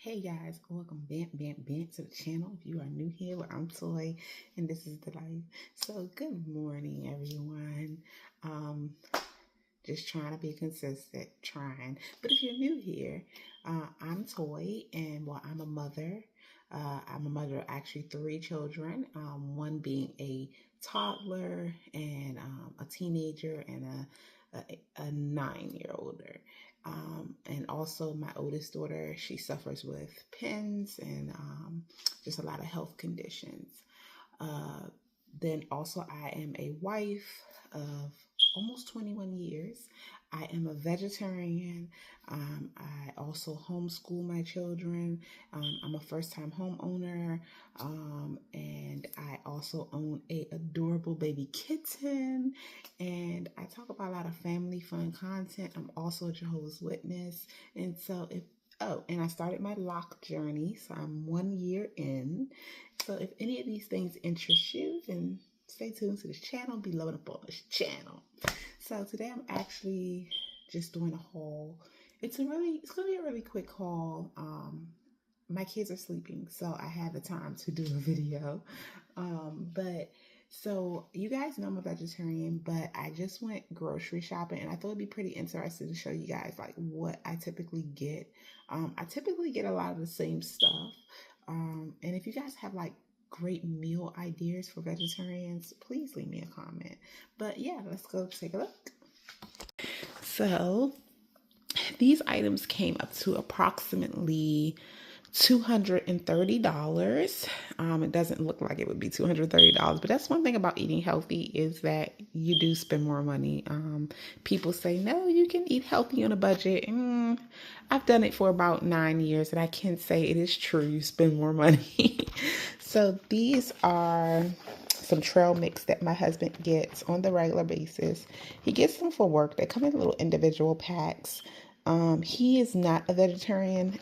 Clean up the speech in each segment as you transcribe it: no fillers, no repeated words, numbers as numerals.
Hey guys, welcome back to the channel. If you are new here, well, I'm Toy and this is the life. So good morning everyone. Um just trying to be consistent, trying. But if you're new here, I'm Toy and I'm a mother. I'm a mother of actually three children, one being a toddler and a teenager and a 9 year older. And also my oldest daughter, she suffers with PINS and just a lot of health conditions. Uh, then also I am a wife of almost 21 years. I am a vegetarian. I also homeschool my children. I'm a first-time homeowner, and I also own a adorable baby kitten. And I talk about a lot of family fun content. I'm also a Jehovah's Witness, and so if and I started my lock journey, so I'm 1 year in. So if any of these things interest you, then stay tuned to this channel. Be loving up on this channel. So today I'm actually just doing a haul. It's gonna be a really quick haul. My kids are sleeping, so I have the time to do a video. But so you guys know I'm a vegetarian, but I just went grocery shopping and I thought it'd be pretty interesting to show you guys like what I typically get. I typically get a lot of the same stuff. And if you guys have like great meal ideas for vegetarians, please leave me a comment. But yeah, let's go take a look. So these items came up to approximately $230. It doesn't look like it would be $230, but that's one thing about eating healthy is that you do spend more money. People say, no, you can eat healthy on a budget. I've done it for about 9 years and I can say it is true. You spend more money. So these are some trail mix that my husband gets on the regular basis. He gets them for work. They come in little individual packs. He is not a vegetarian.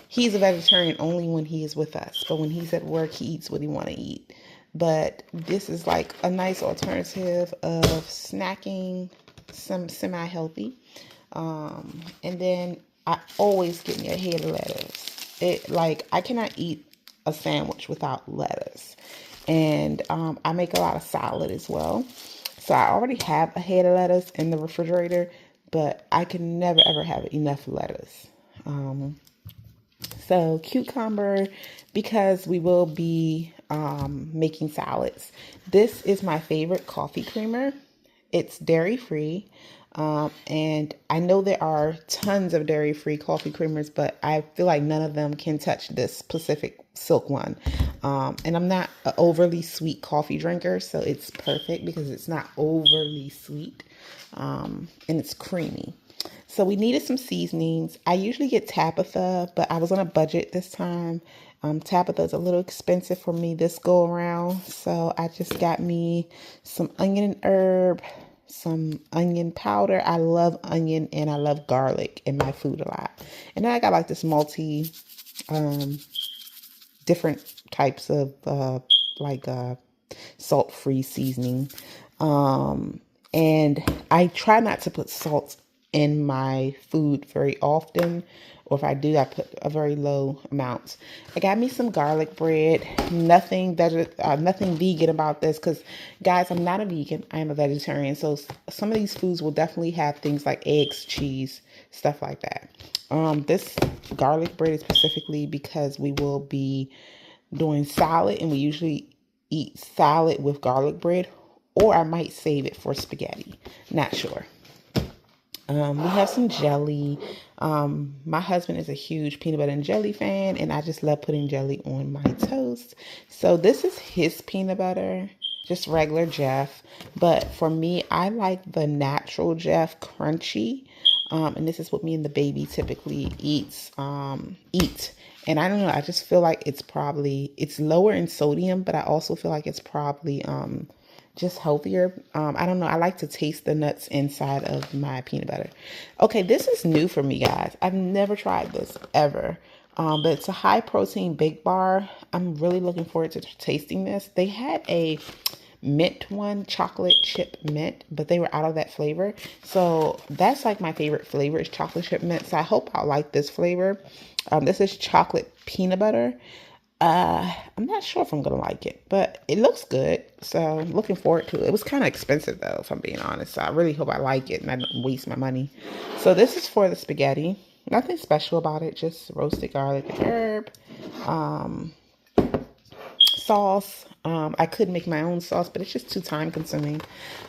He's a vegetarian only when he is with us. But when he's at work, he eats what he want to eat. But this is like a nice alternative of snacking, some semi-healthy. And then I always get me a head of lettuce. I cannot eat a sandwich without lettuce. And I make a lot of salad as well. So I already have a head of lettuce in the refrigerator, but I can never ever have enough lettuce. So cucumber, because we will be making salads. This is my favorite coffee creamer. It's dairy free. And I know there are tons of dairy free coffee creamers, but I feel like none of them can touch this Pacific Silk one. And I'm not an overly sweet coffee drinker, so it's perfect because it's not overly sweet. And it's creamy. So we needed some seasonings. I usually get Tabitha, but I was on a budget this time. Tabitha's a little expensive for me this go around. So I just got me some onion and herb, some onion powder. I love onion and I love garlic in my food a lot. And then I got like this different types of salt-free seasoning. And I try not to put salt in my food very often, or if I do, I put a very low amount. I got me some garlic bread. Nothing vegan about this, because guys, I'm not a vegan. I am a vegetarian, so some of these foods will definitely have things like eggs, cheese, stuff like that. This garlic bread is specifically because we will be doing salad, and we usually eat salad with garlic bread, or I might save it for spaghetti. Not sure. We have some jelly. My husband is a huge peanut butter and jelly fan, and I just love putting jelly on my toast. So this is his peanut butter, just regular Jeff. But for me, I like the natural Jeff crunchy. And this is what me and the baby typically eat. And I don't know, I just feel like it's lower in sodium, but I also feel like it's probably just healthier. I don't know. I like to taste the nuts inside of my peanut butter. Okay, this is new for me, guys. I've never tried this ever. But it's a high protein bake bar. I'm really looking forward to tasting this. They had a mint one, chocolate chip mint, but they were out of that flavor. So that's like my favorite flavor is chocolate chip mint. So I hope I'll like this flavor. This is chocolate peanut butter. I'm not sure if I'm gonna like it, but it looks good. So I'm looking forward to it. It was kind of expensive though, if I'm being honest. So I really hope I like it and I don't waste my money. So this is for the spaghetti. Nothing special about it, just roasted garlic and herb. Sauce. I could make my own sauce, but it's just too time consuming.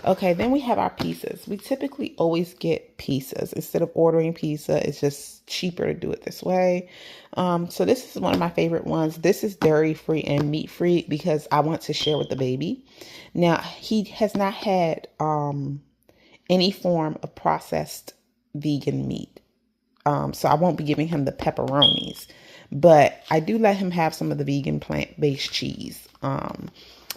Okay, then we have our pizzas. We typically always get pizzas. Instead of ordering pizza, it's just cheaper to do it this way. So this is one of my favorite ones. This is dairy free and meat free because I want to share with the baby. Now, he has not had any form of processed vegan meat. So I won't be giving him the pepperonis. But I do let him have some of the vegan plant-based cheese.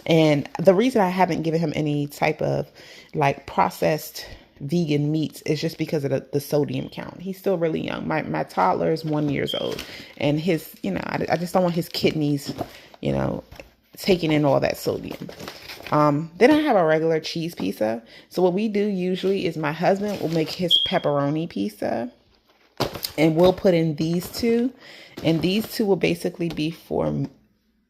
And the reason I haven't given him any type of like processed vegan meats is just because of the sodium count. He's still really young. My toddler is 1 year old, and his, I just don't want his kidneys, taking in all that sodium. Then I have a regular cheese pizza. So what we do usually is my husband will make his pepperoni pizza, and we'll put in these two. And these two will basically be for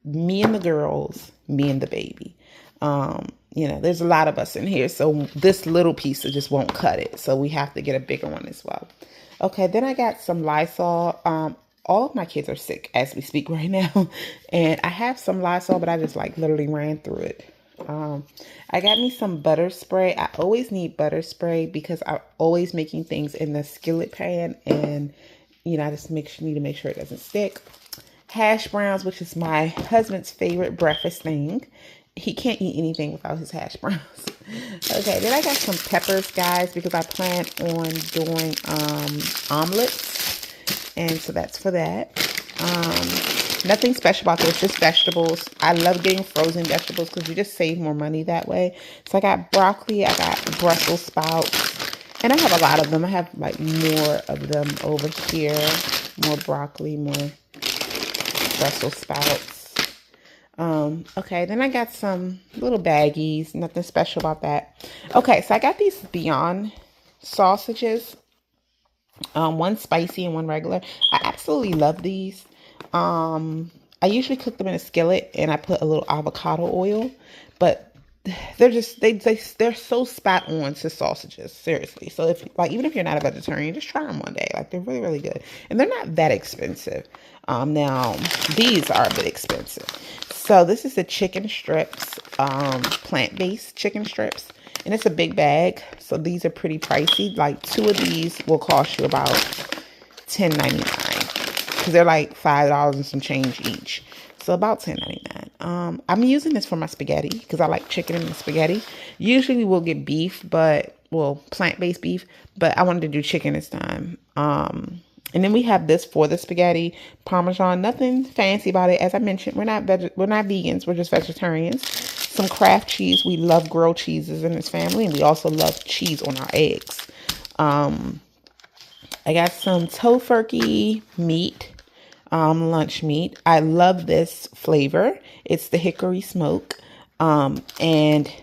me and the girls, me and the baby. There's a lot of us in here, so this little pizza just won't cut it. So we have to get a bigger one as well. Okay, then I got some Lysol. All of my kids are sick as we speak right now. And I have some Lysol, but I just literally ran through it. I got me some butter spray. I always need butter spray because I'm always making things in the skillet pan, and I just need to make sure it doesn't stick. Hash browns, which is my husband's favorite breakfast thing. He can't eat anything without his hash browns. Okay, then I got some peppers, guys, because I plan on doing omelets. And so that's for that. Nothing special about this, just vegetables. I love getting frozen vegetables because you just save more money that way. So I got broccoli, I got Brussels sprouts. And I have a lot of them. I have more of them over here. More broccoli, more Brussels sprouts. Okay, then I got some little baggies. Nothing special about that. Okay, so I got these Beyond sausages. One spicy and one regular. I absolutely love these. I usually cook them in a skillet and I put a little avocado oil, but they're so spot on to sausages, seriously. So if even if you're not a vegetarian, just try them one day. They're really, really good, and they're not that expensive. Now these are a bit expensive. So this is the chicken strips, plant-based chicken strips, and it's a big bag. So these are pretty pricey. Two of these will cost you about $10.99 because they're $5 and some change each. So about $10.99. I'm using this for my spaghetti because I like chicken in the spaghetti. Usually we'll get beef, plant-based beef, but I wanted to do chicken this time. And then we have this for the spaghetti, Parmesan. Nothing fancy about it. As I mentioned, we're not vegans. We're just vegetarians. Some Kraft cheese. We love grilled cheeses in this family, and we also love cheese on our eggs. I got some Tofurkey meat. Lunch meat. I love this flavor. It's the hickory smoke. And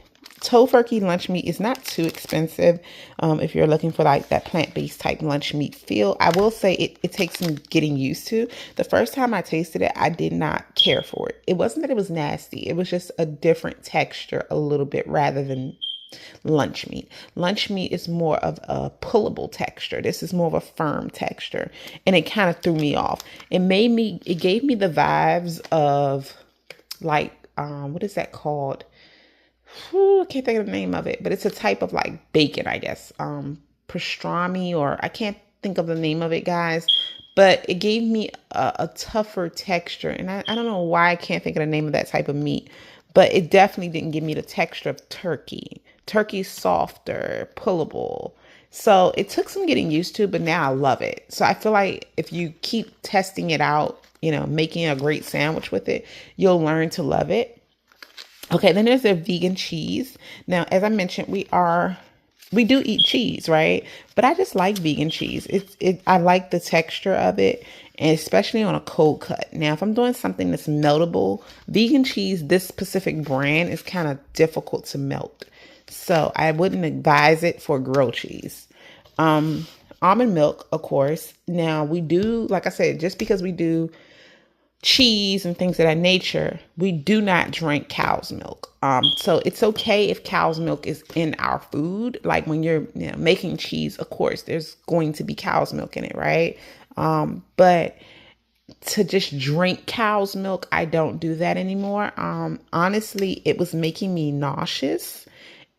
Tofurkey lunch meat is not too expensive. If you're looking for that plant-based type lunch meat feel, I will say it takes some getting used to. The first time I tasted it, I did not care for it. It wasn't that it was nasty. It was just a different texture a little bit rather than lunch meat. Lunch meat is more of a pullable texture. This is more of a firm texture, and it kind of threw me off. It gave me the vibes of what is that called? I can't think of the name of it, but it's a type of bacon, I guess. Pastrami, or I can't think of the name of it, guys. But it gave me a tougher texture, and I don't know why I can't think of the name of that type of meat, but it definitely didn't give me the texture of turkey. Turkey's softer, pullable. So it took some getting used to, but now I love it. So I feel like if you keep testing it out, making a great sandwich with it, you'll learn to love it. Okay, then there's their vegan cheese. Now, as I mentioned, we are we do eat cheese, right? But I just like vegan cheese. I like the texture of it, and especially on a cold cut. Now, if I'm doing something that's meltable, vegan cheese, this specific brand is kind of difficult to melt. So I wouldn't advise it for grilled cheese. Almond milk, of course. Now we do, like I said, just because we do cheese and things of that nature, we do not drink cow's milk. So it's okay if cow's milk is in our food. Like when you're making cheese, of course, there's going to be cow's milk in it, right? But to just drink cow's milk, I don't do that anymore. Honestly, it was making me nauseous.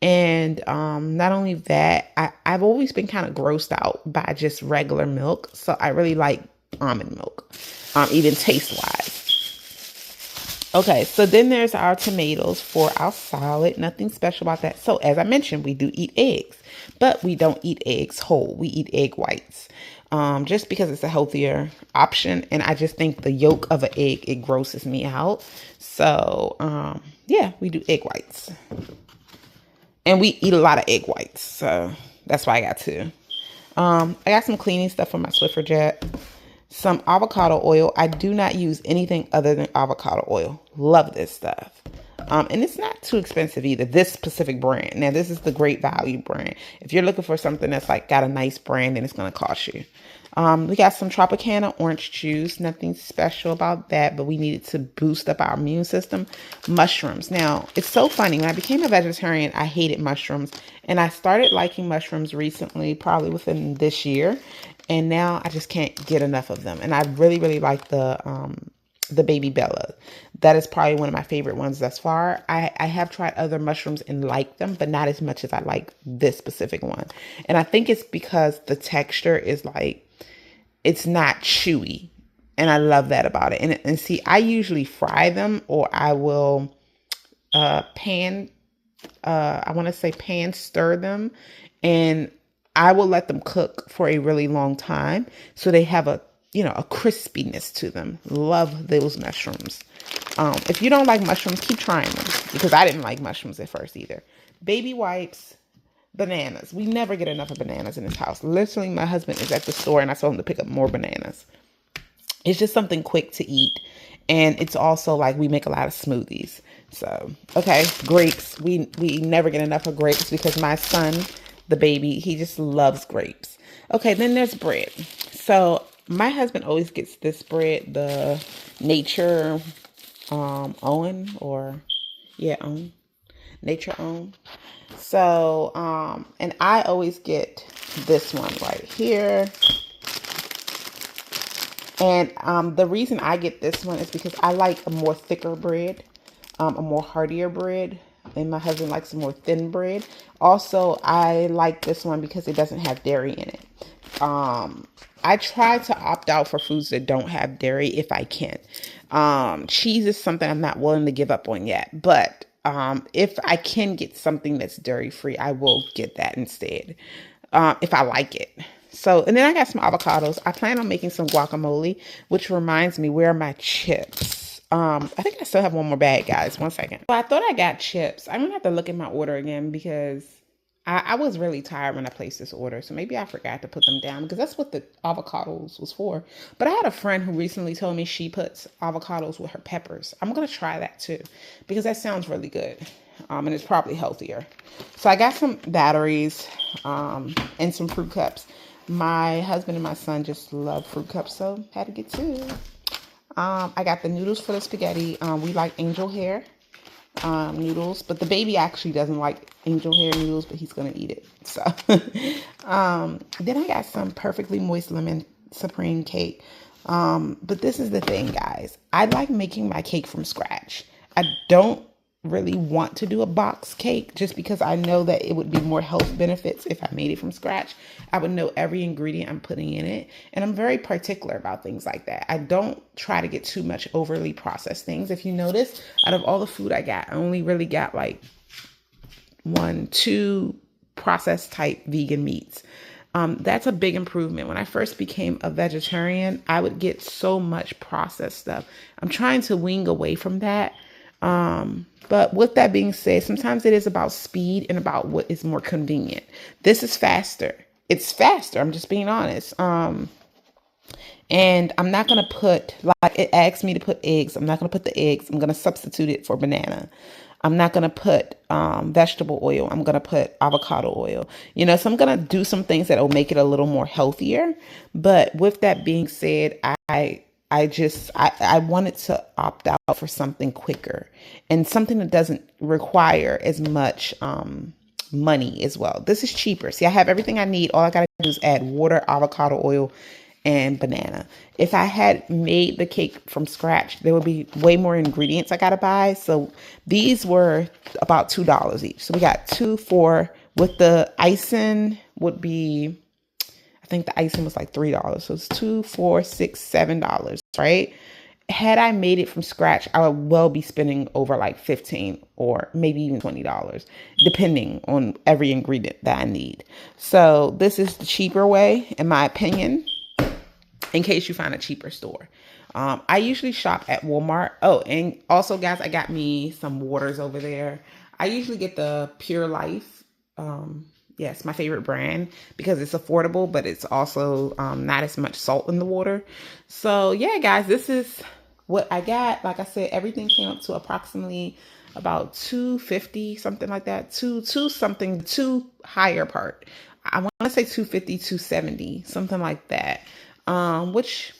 And not only that, I've always been kind of grossed out by just regular milk. So I really like almond milk, even taste wise. Okay, so then there's our tomatoes for our salad. Nothing special about that. So as I mentioned, we do eat eggs, but we don't eat eggs whole. We eat egg whites. Just because it's a healthier option. And I just think the yolk of an egg, it grosses me out. So yeah, we do egg whites. And we eat a lot of egg whites. So that's why I got two. I got some cleaning stuff from my Swiffer jet. Some avocado oil. I do not use anything other than avocado oil. Love this stuff. And it's not too expensive either. This specific brand. Now, this is the Great Value brand. If you're looking for something that's like got a nice brand, then it's going to cost you. We got some Tropicana orange juice. Nothing special about that, but we needed to boost up our immune system. Mushrooms. Now, it's so funny. When I became a vegetarian, I hated mushrooms. And I started liking mushrooms recently, probably within this year. And now I just can't get enough of them. And I really, really like the Baby Bella. That is probably one of my favorite ones thus far. I have tried other mushrooms and liked them, but not as much as I like this specific one. And I think it's because the texture is like, it's not chewy. And I love that about it. And see, I usually fry them, or I will pan stir them, and I will let them cook for a really long time so they have a crispiness to them. Love those mushrooms. If you don't like mushrooms, keep trying them, because I didn't like mushrooms at first either. Baby wipes, bananas. We never get enough of bananas in this house. Literally, my husband is at the store and I told him to pick up more bananas. It's just something quick to eat. And it's also like we make a lot of smoothies. So, okay, grapes. We never get enough of grapes because my son, the baby, he just loves grapes. Okay, then there's bread. So my husband always gets this bread, the Nature Own. Nature Own. So, and I always get this one right here. And the reason I get this one is because I like a more thicker bread, a more heartier bread. And my husband likes a more thin bread. Also, I like this one because it doesn't have dairy in it. I try to opt out for foods that don't have dairy if I can. Cheese is something I'm not willing to give up on yet. But if I can get something that's dairy free, I will get that instead, if I like it. So, and then I got some avocados. I plan on making some guacamole, which reminds me, where are my chips? I think I still have one more bag, guys. 1 second. So I thought I got chips. I'm gonna have to look at my order again because I was really tired when I placed this order. So maybe I forgot to put them down because that's what the avocados was for. But I had a friend who recently told me she puts avocados with her peppers. I'm gonna try that too because that sounds really good. And it's probably healthier. So I got some batteries and some fruit cups. My husband and my son just love fruit cups, so had to get two. I got the noodles for the spaghetti. We like angel hair noodles, but the baby actually doesn't like angel hair noodles, but he's gonna eat it. So then I got some perfectly moist lemon supreme cake. But this is the thing, guys. I like making my cake from scratch. I don't really want to do a box cake just because I know that it would be more health benefits if I made it from scratch. I would know every ingredient I'm putting in it. And I'm very particular about things like that. I don't try to get too much overly processed things. If you notice, out of all the food I got, I only really got like 2 processed type vegan meats. That's a big improvement. When I first became a vegetarian, I would get so much processed stuff. I'm trying to wean away from that. But with that being said, sometimes it is about speed and about what is more convenient. This is faster. It's faster. I'm just being honest. And I'm not going to put, like it asks me to put eggs. I'm not going to put the eggs. I'm going to substitute it for banana. I'm not going to put vegetable oil. I'm going to put avocado oil. You know, so I'm going to do some things that will make it a little more healthier. But with that being said, I wanted to opt out for something quicker and something that doesn't require as much money as well. This is cheaper. See, I have everything I need. All I got to do is add water, avocado oil, and banana. If I had made the cake from scratch, there would be way more ingredients I gotta buy. So these were about $2 each. So we got 2 for, with the icing would be, I think the icing was like $3. So it's 2, 4, 6, $7, right? Had I made it from scratch, I would well be spending over like $15 or maybe even $20, depending on every ingredient that I need. So this is the cheaper way, in my opinion, in case you find a cheaper store. I usually shop at Walmart. Oh, and also, guys, I got me some waters over there. I usually get the Pure Life. Yes, my favorite brand because it's affordable, but it's also not as much salt in the water. So yeah, guys, this is what I got. Like I said, everything came up to approximately about $2.50, something like that. Two something, two higher part. I want to say $2.50, $2.70, something like that. Which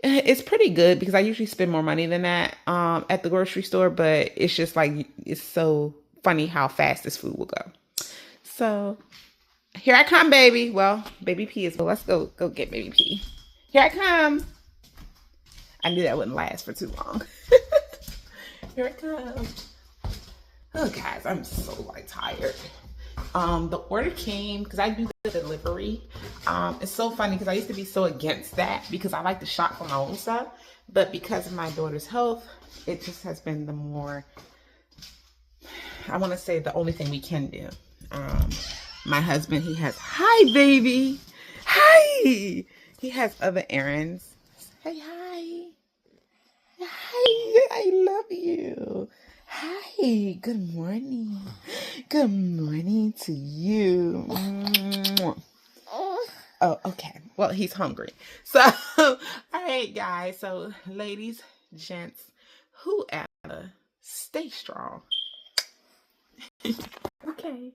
is pretty good because I usually spend more money than that at the grocery store, but it's just like, it's so funny how fast this food will go. So here I come, baby. Well, baby P is, but let's go get baby P. Here I come. I knew that wouldn't last for too long. Here it comes. Oh, guys, I'm so like tired. The order came because I do the delivery. It's so funny because I used to be so against that because I like to shop for my own stuff, but because of my daughter's health, it just has been the more, I want to say, the only thing we can do. My husband, he has, hi baby, hi, he has other errands. Hey, hi, I love you. Hi, good morning. Good morning to you. Oh, okay. Well, he's hungry. So, all right, guys. So, ladies, gents, whoever, stay strong. Okay.